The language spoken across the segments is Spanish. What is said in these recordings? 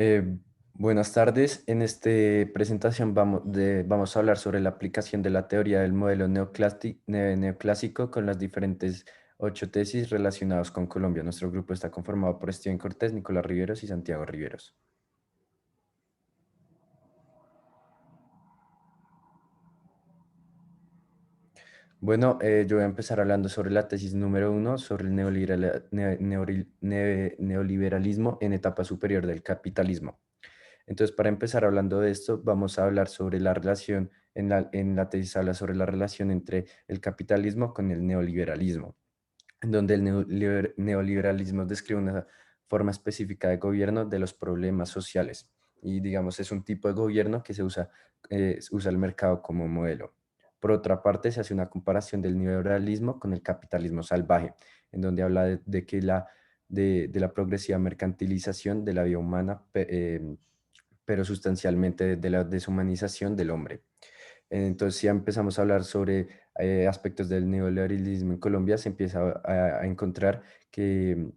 Eh, Buenas tardes. En esta presentación vamos a hablar sobre la aplicación de la teoría del modelo neoclásico con las diferentes 8 tesis relacionadas con Colombia. Nuestro grupo está conformado por Steven Cortés, Nicolás Riveros y Santiago Riveros. Bueno, yo voy a empezar hablando sobre la tesis número 1, sobre el neoliberalismo en etapa superior del capitalismo. Entonces, para empezar hablando de esto, vamos a hablar sobre la relación, en la tesis habla sobre la relación entre el capitalismo con el neoliberalismo, en donde el neoliberalismo describe una forma específica de gobierno de los problemas sociales. Y digamos, es un tipo de gobierno que usa el mercado como modelo. Por otra parte, se hace una comparación del neoliberalismo con el capitalismo salvaje, en donde habla de la progresiva mercantilización de la vida humana, pero sustancialmente de la deshumanización del hombre. Entonces, si ya empezamos a hablar sobre aspectos del neoliberalismo en Colombia, se empieza a encontrar que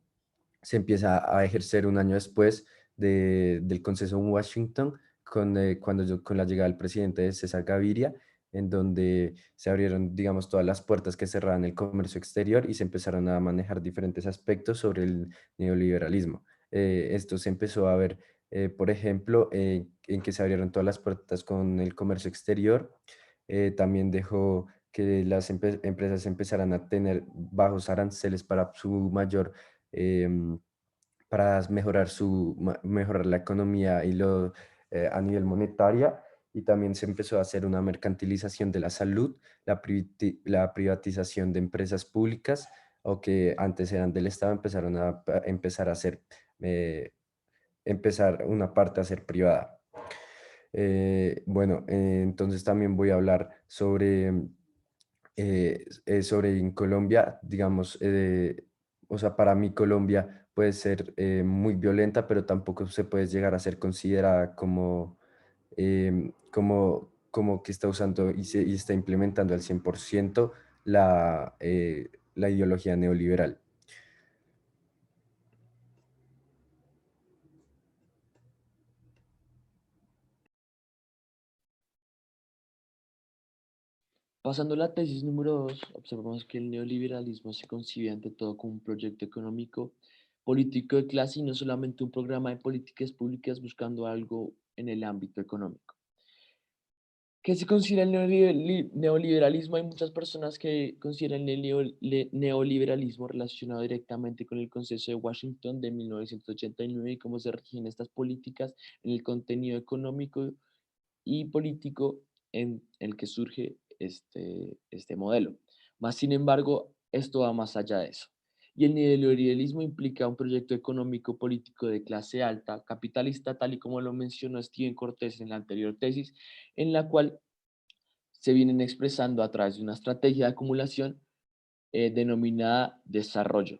se empieza a ejercer un año después del consenso en Washington, con la llegada del presidente César Gaviria, en donde se abrieron, digamos, todas las puertas que cerraban el comercio exterior y se empezaron a manejar diferentes aspectos sobre el neoliberalismo. Esto se empezó a ver, por ejemplo, en que se abrieron todas las puertas con el comercio exterior. También dejó que las empresas empezaran a tener bajos aranceles para su mayor em, para mejorar la economía a nivel monetaria, y también se empezó a hacer una mercantilización de la salud, la privatización de empresas públicas o que antes eran del Estado, empezaron a empezar a ser, eh, empezar una parte a ser privada. Bueno, entonces también voy a hablar sobre en Colombia, digamos, o sea, para mí Colombia puede ser muy violenta, pero tampoco se puede llegar a ser considerada como que está usando y está implementando al 100% la ideología neoliberal. Pasando a la tesis número 2, observamos que el neoliberalismo se concibe ante todo como un proyecto económico, político de clase y no solamente un programa de políticas públicas buscando algo en el ámbito económico. ¿Qué se considera el neoliberalismo? Hay muchas personas que consideran el neoliberalismo relacionado directamente con el Consenso de Washington de 1989 y cómo se rigen estas políticas en el contenido económico y político en el que surge este modelo. Más sin embargo, esto va más allá de eso. Y el neoliberalismo implica un proyecto económico político de clase alta, capitalista, tal y como lo mencionó Steven Cortés en la anterior tesis, en la cual se vienen expresando a través de una estrategia de acumulación denominada desarrollo.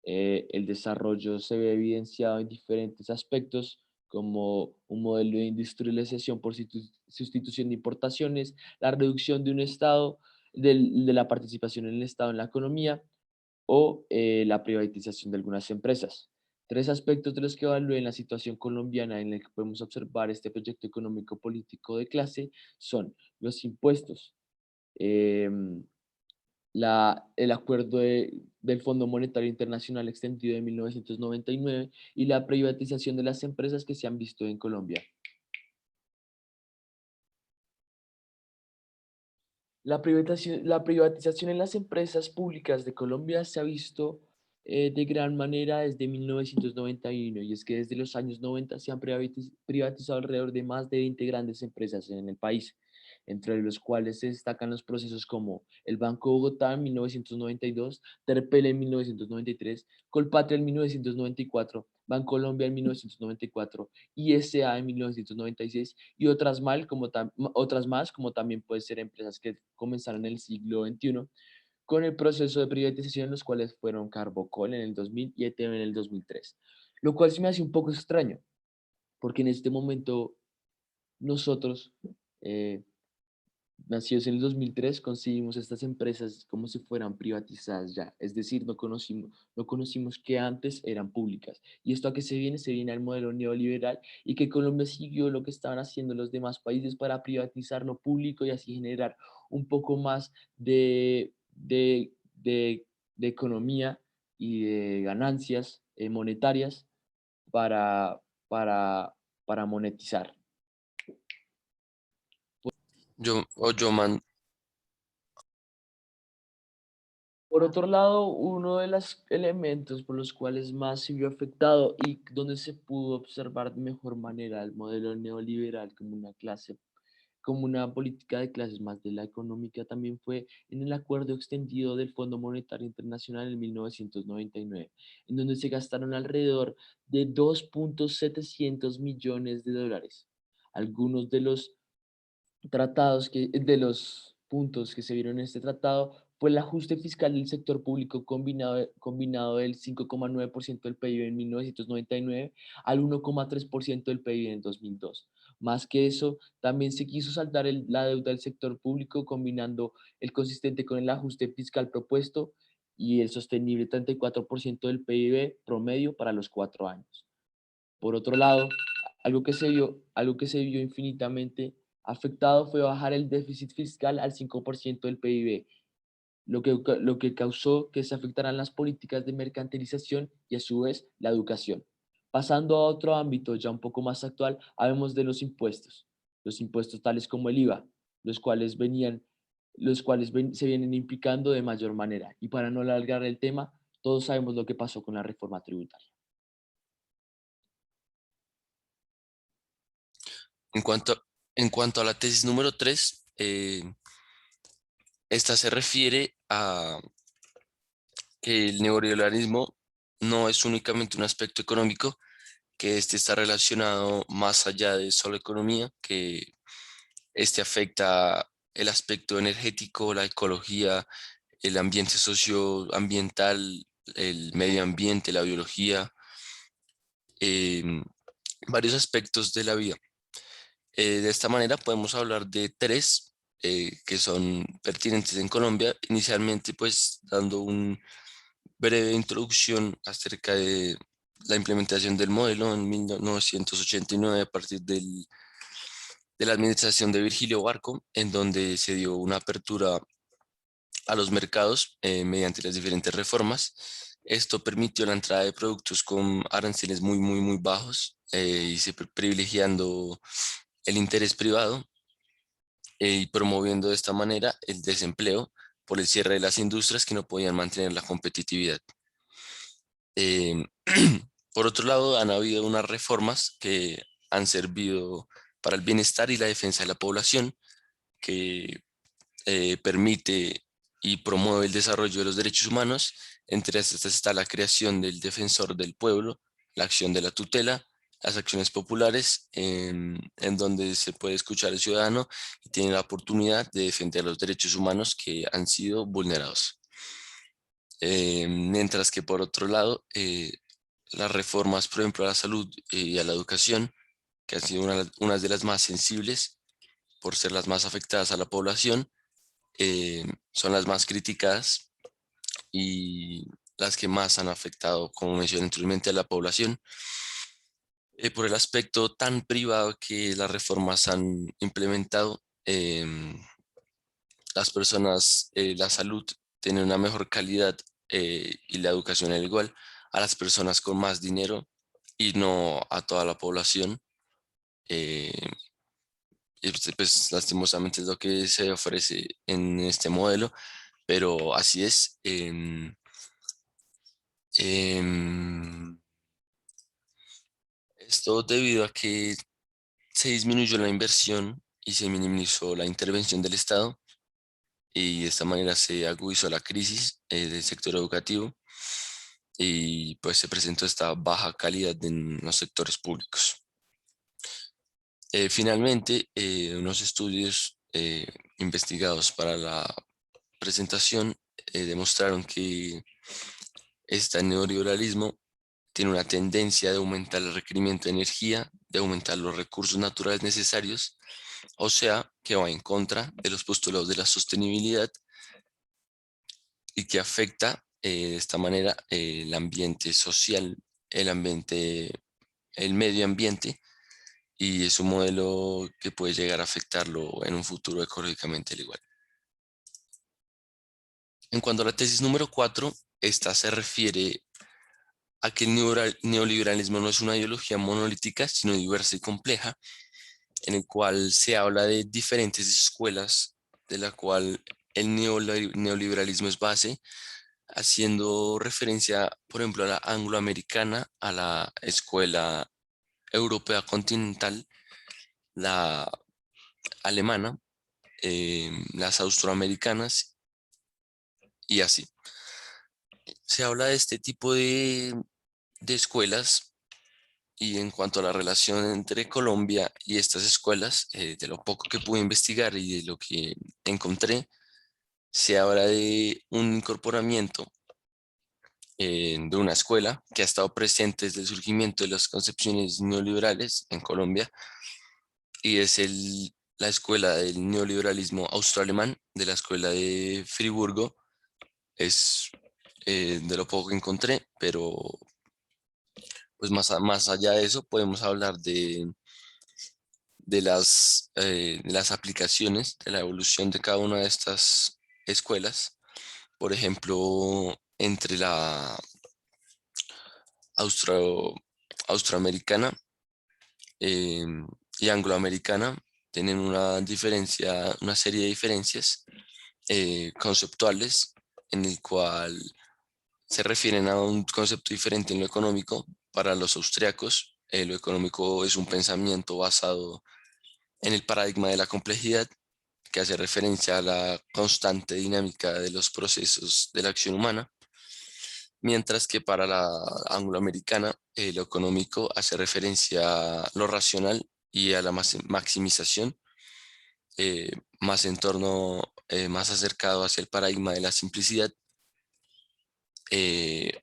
El desarrollo se ve evidenciado en diferentes aspectos, como un modelo de industrialización por sustitución de importaciones, la reducción de un Estado, de la participación en el Estado en la economía o la privatización de algunas empresas. Tres aspectos de los que evalúen la situación colombiana en el que podemos observar este proyecto económico político de clase son los impuestos, em, el acuerdo del Fondo Monetario Internacional extendido de 1999 y nueve y la privatización de las empresas que se han visto en Colombia. La privatización en las empresas públicas de Colombia se ha visto de gran manera desde 1991 y es que desde los años 90 se han privatizado alrededor de más de 20 grandes empresas en el país, entre los cuales se destacan los procesos como el Banco Bogotá en 1992, Terpel en 1993, Colpatria en 1994, Bancolombia en 1994, ISA en 1996 y otras más, como también pueden ser empresas que comenzaron en el siglo XXI con el proceso de privatización, los cuales fueron Carbocol en el 2000 y ETV en el 2003. Lo cual se me hace un poco extraño, porque en este momento nosotros, eh, nacidos en el 2003, concebimos estas empresas como si fueran privatizadas ya, es decir, no conocimos que antes eran públicas. ¿Y esto a qué se viene? Se viene al modelo neoliberal y que Colombia siguió lo que estaban haciendo los demás países para privatizar lo público y así generar un poco más de economía y de ganancias monetarias para, para, para monetizar. Yo man, Por otro lado, uno de los elementos por los cuales más se vio afectado y donde se pudo observar de mejor manera el modelo neoliberal como una clase, como una política de clases más de la económica, también fue en el acuerdo extendido del Fondo Monetario Internacional en 1999, en donde se gastaron alrededor de 2.700 millones de dólares. Algunos de los puntos que se vieron en este tratado fue el ajuste fiscal del sector público combinado del 5,9% del PIB en 1999 al 1,3% del PIB en 2002. Más que eso, también se quiso saltar la deuda del sector público combinando el consistente con el ajuste fiscal propuesto y el sostenible 34% del PIB promedio para los 4 años. Por otro lado, algo que se vio infinitamente afectado fue bajar el déficit fiscal al 5% del PIB, lo que causó que se afectaran las políticas de mercantilización y a su vez la educación. Pasando a otro ámbito ya un poco más actual, hablemos de los impuestos tales como el IVA, los cuales se vienen implicando de mayor manera. Y para no alargar el tema, todos sabemos lo que pasó con la reforma tributaria. en cuanto, en cuanto a la tesis número 3, esta se refiere a que el neoliberalismo no es únicamente un aspecto económico, que este está relacionado más allá de solo economía, que este afecta el aspecto energético, la ecología, el ambiente socioambiental, el medio ambiente, la biología, em, varios aspectos de la vida. De esta manera podemos hablar de tres que son pertinentes en Colombia, inicialmente pues dando una breve introducción acerca de la implementación del modelo en 1989 a partir de la administración de Virgilio Barco, en donde se dio una apertura a los mercados mediante las diferentes reformas. Esto permitió la entrada de productos con aranceles muy bajos y se privilegiando el interés privado y promoviendo de esta manera el desempleo por el cierre de las industrias que no podían mantener la competitividad. Eh, por otro lado, han habido unas reformas que han servido para el bienestar y la defensa de la población, que permite y promueve el desarrollo de los derechos humanos. Entre estas está la creación del defensor del pueblo, la acción de la tutela, las acciones populares, en donde se puede escuchar al ciudadano y tiene la oportunidad de defender los derechos humanos que han sido vulnerados. Mientras que por otro lado, las reformas, por ejemplo, a la salud y a la educación, que han sido unas de las más sensibles por ser las más afectadas a la población, son las más criticadas y las que más han afectado, como mencioné anteriormente, a la población, por el aspecto tan privado que las reformas han implementado. Las personas, la salud tiene una mejor calidad y la educación es igual a las personas con más dinero y no a toda la población. eh, y pues lastimosamente es lo que se ofrece en este modelo, pero así es. Em, Esto debido a que se disminuyó la inversión y se minimizó la intervención del Estado y de esta manera se agudizó la crisis del sector educativo y pues se presentó esta baja calidad en los sectores públicos. Finalmente, unos estudios investigados para la presentación demostraron que este neoliberalismo tiene una tendencia de aumentar el requerimiento de energía, de aumentar los recursos naturales necesarios, o sea, que va en contra de los postulados de la sostenibilidad y que afecta de esta manera el ambiente social, el medio ambiente, y es un modelo que puede llegar a afectarlo en un futuro ecológicamente al igual. En cuanto a la tesis número 4, esta se refiere a que el neoliberalismo no es una ideología monolítica, sino diversa y compleja, en el cual se habla de diferentes escuelas, de la cual el neoliberalismo es base, haciendo referencia, por ejemplo, a la angloamericana, a la escuela europea continental, la alemana, las austroamericanas y así. Se habla de este tipo de escuelas y en cuanto a la relación entre Colombia y estas escuelas, de lo poco que pude investigar y de lo que encontré, se habla de un incorporamiento de una escuela que ha estado presente desde el surgimiento de las concepciones neoliberales en Colombia y es la escuela del neoliberalismo austroalemán, de la escuela de Friburgo. Es de lo poco que encontré, pero pues más allá de eso podemos hablar de las aplicaciones, de la evolución de cada una de estas escuelas. Por ejemplo, entre la austro, austroamericana y angloamericana tienen una diferencia, una serie de diferencias conceptuales en el cual se refieren a un concepto diferente en lo económico. Para los austriacos, lo económico es un pensamiento basado en el paradigma de la complejidad, que hace referencia a la constante dinámica de los procesos de la acción humana, mientras que para la angloamericana, lo económico hace referencia a lo racional y a la maximización, eh, más en torno, más acercado hacia el paradigma de la simplicidad. eh,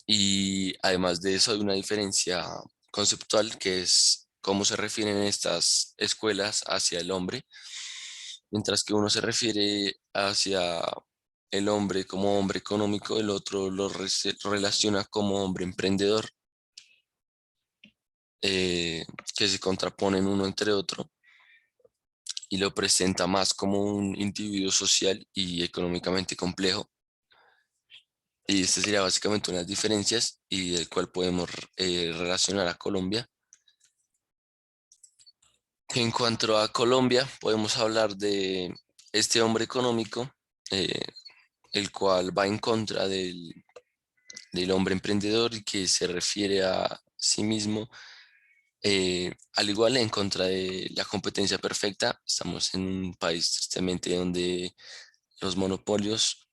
y además de eso hay una diferencia conceptual que es cómo se refieren estas escuelas hacia el hombre, mientras que uno se refiere hacia el hombre como hombre económico, el otro lo relaciona como hombre emprendedor, que se contraponen uno entre otro y lo presenta más como un individuo social y económicamente complejo. Y esta sería básicamente unas diferencias y del cual podemos relacionar a Colombia. En cuanto a Colombia, podemos hablar de este hombre económico, eh, el cual va en contra del hombre emprendedor y que se refiere a sí mismo, al igual en contra de la competencia perfecta. Estamos en un país tristemente donde los monopolios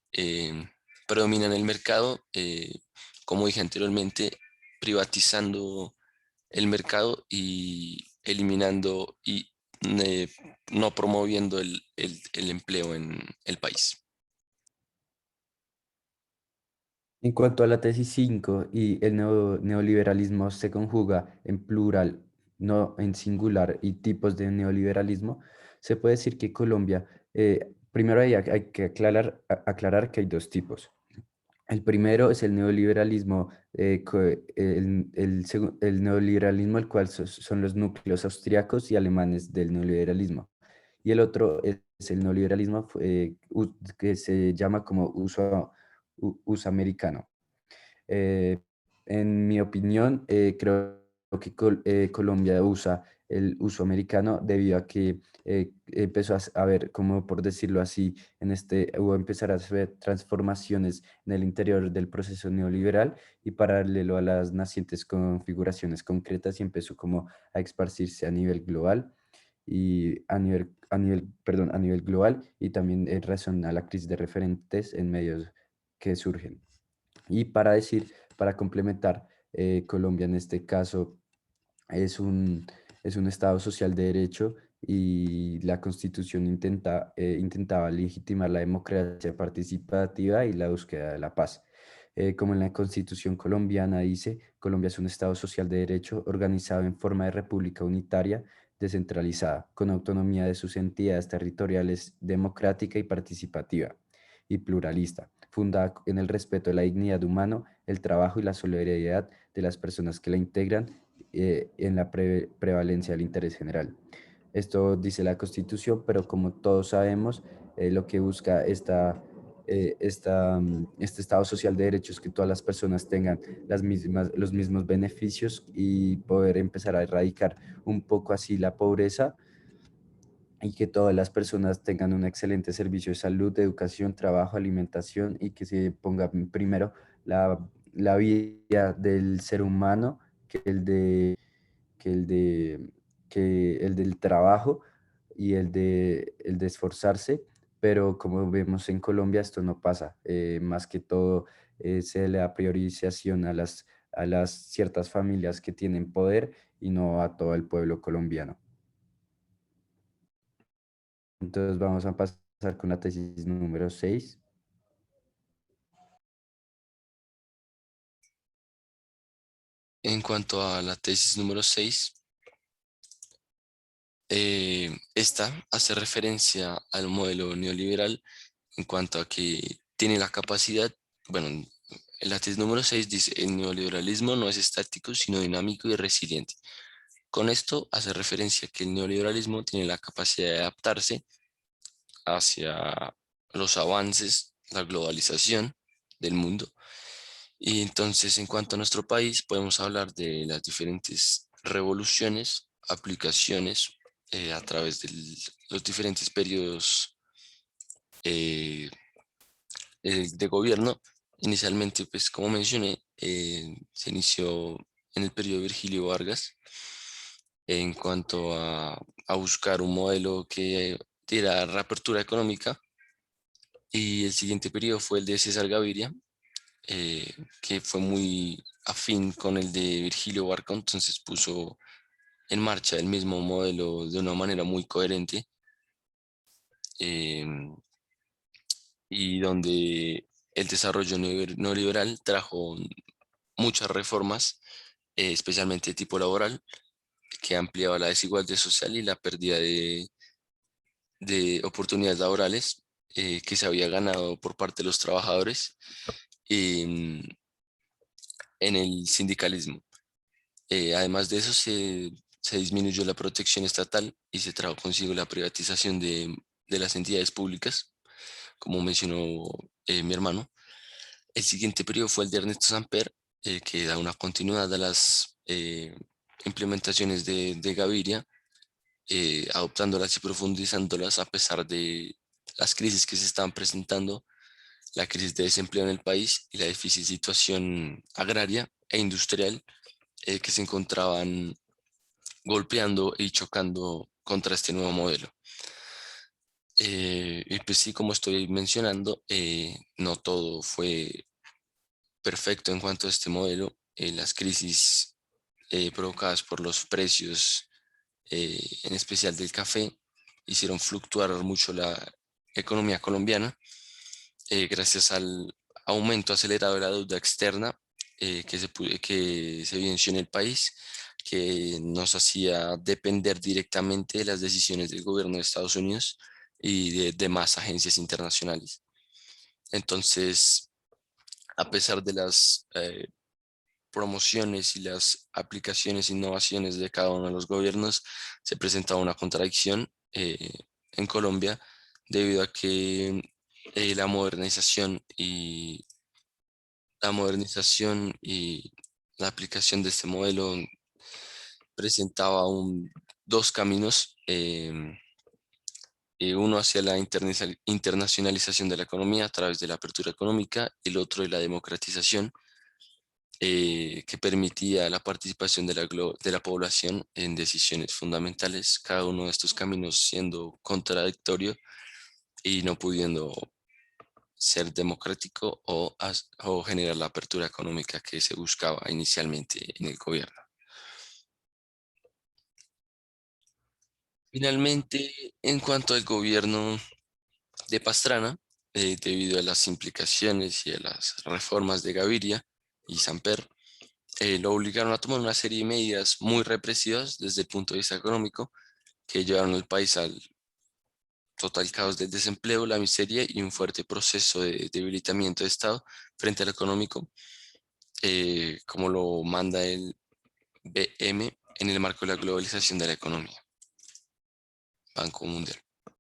predominan el mercado, como dije anteriormente, privatizando el mercado y eliminando y eh, no promoviendo el empleo en el país. En cuanto a la tesis 5 y el neoliberalismo se conjuga en plural, no en singular, y tipos de neoliberalismo, se puede decir que Colombia, primero hay que aclarar que hay dos tipos. El primero es el neoliberalismo, el neoliberalismo, el cual son los núcleos austriacos y alemanes del neoliberalismo. Y el otro es el neoliberalismo que se llama como uso americano. Eh, en mi opinión, creo que Colombia usa el uso americano debido a que empezó a ver, como por decirlo así, hubo empezar a hacer transformaciones en el interior del proceso neoliberal y paralelo a las nacientes configuraciones concretas y empezó como a esparcirse a nivel global y a nivel global y también en razón a la crisis de referentes en medios que surgen. Y para complementar, Colombia en este caso es es un Estado social de derecho y la Constitución intentaba legitimar la democracia participativa y la búsqueda de la paz. Como en la Constitución colombiana dice, Colombia es un Estado social de derecho organizado en forma de república unitaria descentralizada, con autonomía de sus entidades territoriales, democrática y participativa y pluralista, fundada en el respeto de la dignidad humana, el trabajo y la solidaridad de las personas que la integran en la prevalencia del interés general. Esto dice la Constitución, pero como todos sabemos, lo que busca este Estado social de derechos es que todas las personas tengan los mismos beneficios y poder empezar a erradicar un poco así la pobreza y que todas las personas tengan un excelente servicio de salud, educación, trabajo, alimentación y que se ponga primero la vida del ser humano que el de que el de que el del trabajo y el de esforzarse, pero como vemos en Colombia esto no pasa. Más que todo se le da priorización a las ciertas familias que tienen poder y no a todo el pueblo colombiano. Entonces vamos a pasar con la tesis número 6. En cuanto a la tesis número 6, esta hace referencia al modelo neoliberal en cuanto a que tiene la capacidad, bueno, en la tesis número 6 dice, el neoliberalismo no es estático, sino dinámico y resiliente. Con esto hace referencia a que el neoliberalismo tiene la capacidad de adaptarse hacia los avances, la globalización del mundo. Y entonces, en cuanto a nuestro país, podemos hablar de las diferentes revoluciones, aplicaciones a través de los diferentes periodos eh, de gobierno. Inicialmente, pues como mencioné, se inició en el periodo de Virgilio Vargas en cuanto a buscar un modelo que diera reapertura económica, y el siguiente periodo fue el de César Gaviria, eh, que fue muy afín con el de Virgilio Barca, entonces puso en marcha el mismo modelo de una manera muy coherente, em, y donde el desarrollo neoliberal trajo muchas reformas, especialmente de tipo laboral, que ampliaba la desigualdad social y la pérdida de oportunidades laborales que se había ganado por parte de los trabajadores em, en el sindicalismo. Además de eso, se disminuyó la protección estatal y se trajo consigo la privatización de las entidades públicas, como mencionó mi hermano. El siguiente periodo fue el de Ernesto Samper, que da una continuidad a las implementaciones de Gaviria, adoptándolas y profundizándolas a pesar de las crisis que se estaban presentando, la crisis de desempleo en el país y la difícil situación agraria e industrial que se encontraban golpeando y chocando contra este nuevo modelo. Y pues sí, como estoy mencionando, no todo fue perfecto en cuanto a este modelo. Las crisis provocadas por los precios, en especial del café, hicieron fluctuar mucho la economía colombiana, gracias al aumento acelerado de la deuda externa que se evidenció en el país, que nos hacía depender directamente de las decisiones del gobierno de Estados Unidos y de demás agencias internacionales. Entonces, a pesar de las promociones y las aplicaciones e innovaciones de cada uno de los gobiernos, se presentaba una contradicción en Colombia, debido a que la modernización y la aplicación de este modelo presentaba dos caminos, uno hacia la internacionalización de la economía a través de la apertura económica y el otro de la democratización, que permitía la participación de la población en decisiones fundamentales, cada uno de estos caminos siendo contradictorio y no pudiendo ser democrático o generar la apertura económica que se buscaba inicialmente en el gobierno. Finalmente, en cuanto al gobierno de Pastrana, debido a las implicaciones y a las reformas de Gaviria y Samper, lo obligaron a tomar una serie de medidas muy represivas desde el punto de vista económico, que llevaron al país al total caos del desempleo, la miseria y un fuerte proceso de debilitamiento de Estado frente a lo económico, como lo manda el BM en el marco de la globalización de la economía, Banco Mundial.